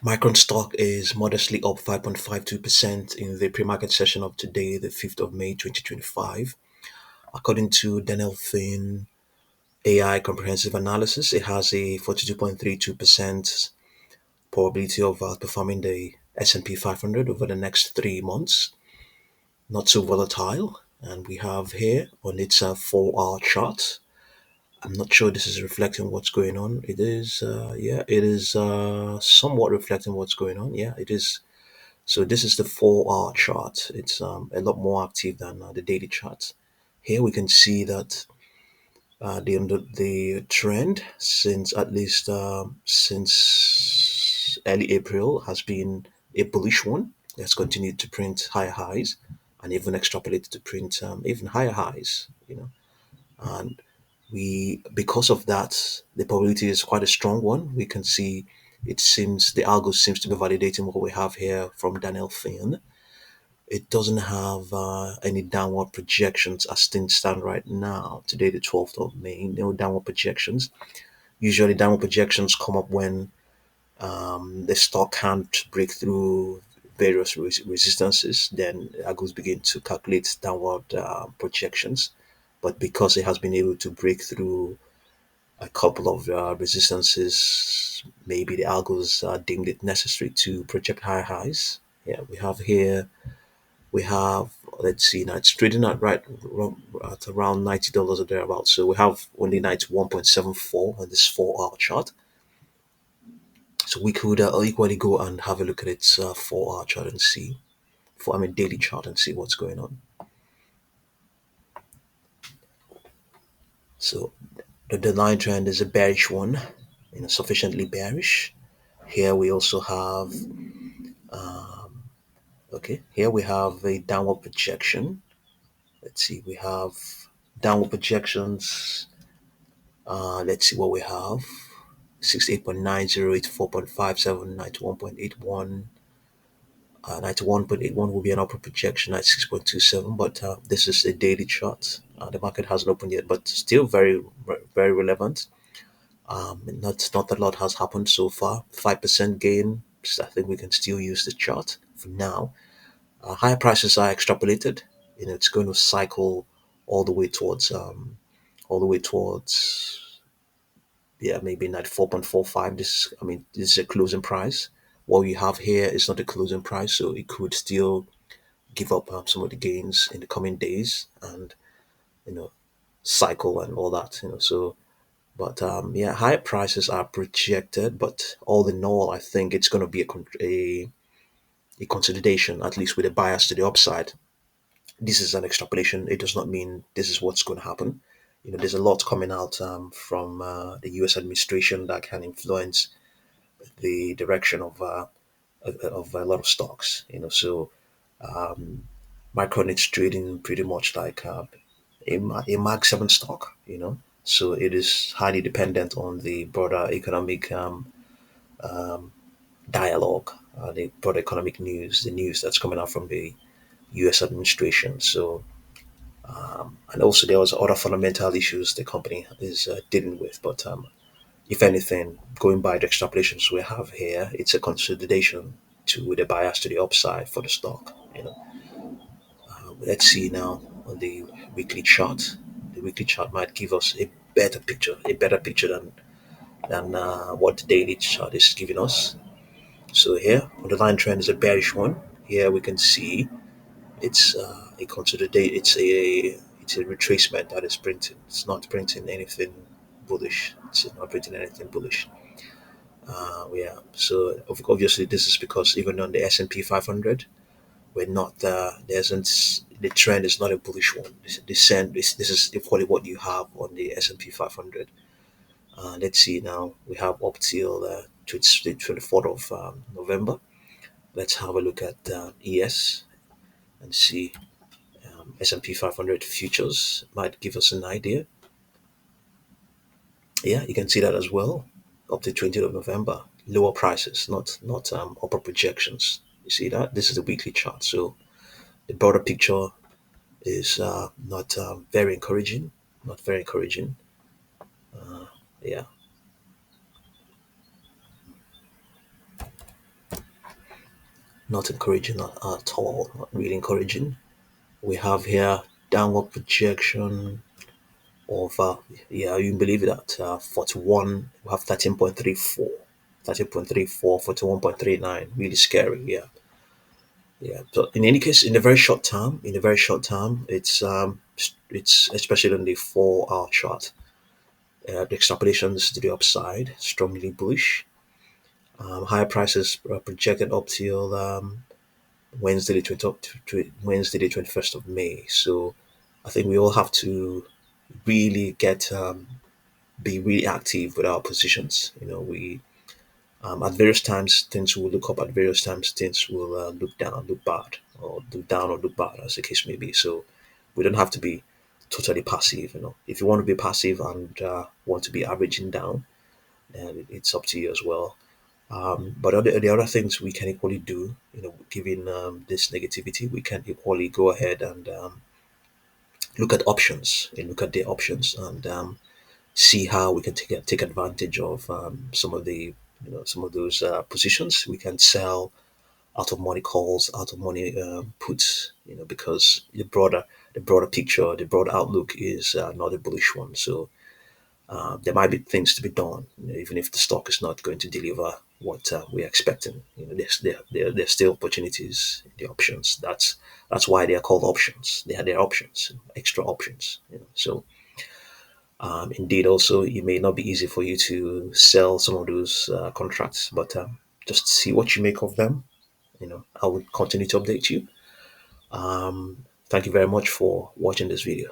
Micron stock is modestly up 5.52% in the pre-market session of today, the 5th of May 2025. According to Daniel Finn AI comprehensive analysis, it has a 42.32% probability of outperforming the S&P 500 over the next 3 months. Not so volatile. And we have here on its 4-hour chart. I'm not sure this is reflecting what's going on. It is, yeah, it is somewhat reflecting what's going on. Yeah, it is. So this is the 4-hour chart. It's a lot more active than the daily chart. Here we can see that the trend since at least since early April has been a bullish one. That's continued to print higher highs and even extrapolated to print even higher highs. And we because of that, the probability is quite a strong one. We can see it seems the algo seems to be validating what we have here from Daniel Finn. It doesn't have any downward projections as things stand right now. Today, the 12th of May, no downward projections. Usually, downward projections come up when the stock can't break through various resistances. Then algos begin to calculate downward projections. But because it has been able to break through a couple of resistances, maybe the algos deemed it necessary to project higher highs. Yeah, we have, let's see now, it's trading at at around $90 or thereabouts. So we have only 91.74 on this 4-hour chart. So we could equally go and have a look at its 4-hour chart and see, daily chart and see what's going on. So the line trend is a bearish one, sufficiently bearish. Here we also have, okay, here we have a downward projection. Let's see, we have downward projections. Let's see what we have. 68.90, 84.57, 91.81. 91.81 will be an upper projection at 6.27, but this is a daily chart. The market hasn't opened yet, but still very relevant. Not a lot has happened so far. 5% gain. So I think we can still use the chart for now. Higher prices are extrapolated. It's going to cycle all the way towards yeah, maybe not 4.45. This is a closing price. What we have here is not a closing price, so it could still give up some of the gains in the coming days and you know cycle and all that. So, but yeah, higher prices are projected, but all in all, I think it's going to be a consolidation, at least with a bias to the upside. This is an extrapolation. It does not mean this is what's going to happen. There's a lot coming out from the U.S. administration that can influence the direction of a lot of stocks. So Micron is trading pretty much like a Mag 7 stock. So it is highly dependent on the broader economic dialogue, the broader economic news, the news that's coming out from the U.S. administration. So and also there was other fundamental issues the company is dealing with. But if anything, going by the extrapolations we have here, it's a consolidation to with a bias to the upside for the stock. Let's see now on the weekly chart. The weekly chart might give us a better picture than what the daily chart is giving us. So here, on the line trend is a bearish one. Here we can see it's a consolidate. It's a retracement that is printing. It's not printing anything bullish. It's not printing anything bullish. Yeah. So obviously this is because even on the S&P 500, we're not there isn't the trend is not a bullish one. This is equally what you have on the S&P 500. Let's see now. We have up till the 24th of November. Let's have a look at ES and see. S&P 500 futures might give us an idea. Yeah, you can see that as well. Up to 20th of November, lower prices, not upper projections. You see that? This is the weekly chart. So the broader picture is not very encouraging. Not very encouraging. Yeah. Not encouraging at all. Not really encouraging. We have here downward projection of yeah, you can believe that 41. We have 13.34, 13.34, 41.39. Really scary. Yeah, yeah. So in any case, in the very short term, it's especially on the 4 hour chart. The extrapolations to the upside strongly bullish. Higher prices are projected up till Wednesday the Wednesday the 21st of May. So I think we all have to really get be really active with our positions. We at various times things will look up, at various times things will look down, look bad, or look down or look bad, as the case may be. So we don't have to be totally passive. If you want to be passive and want to be averaging down, then it's up to you as well. But the other things we can equally do, given this negativity, we can equally go ahead and look at options and look at the options and see how we can take advantage of some of the some of those positions. We can sell out of money calls, out of money puts, because the broader picture, the broader outlook is not a bullish one. So there might be things to be done, even if the stock is not going to deliver what we're expecting. There's still opportunities in the options. That's why they are called options. They are options, extra options. So indeed, also it may not be easy for you to sell some of those contracts, but just see what you make of them. I will continue to update you. Thank you very much for watching this video.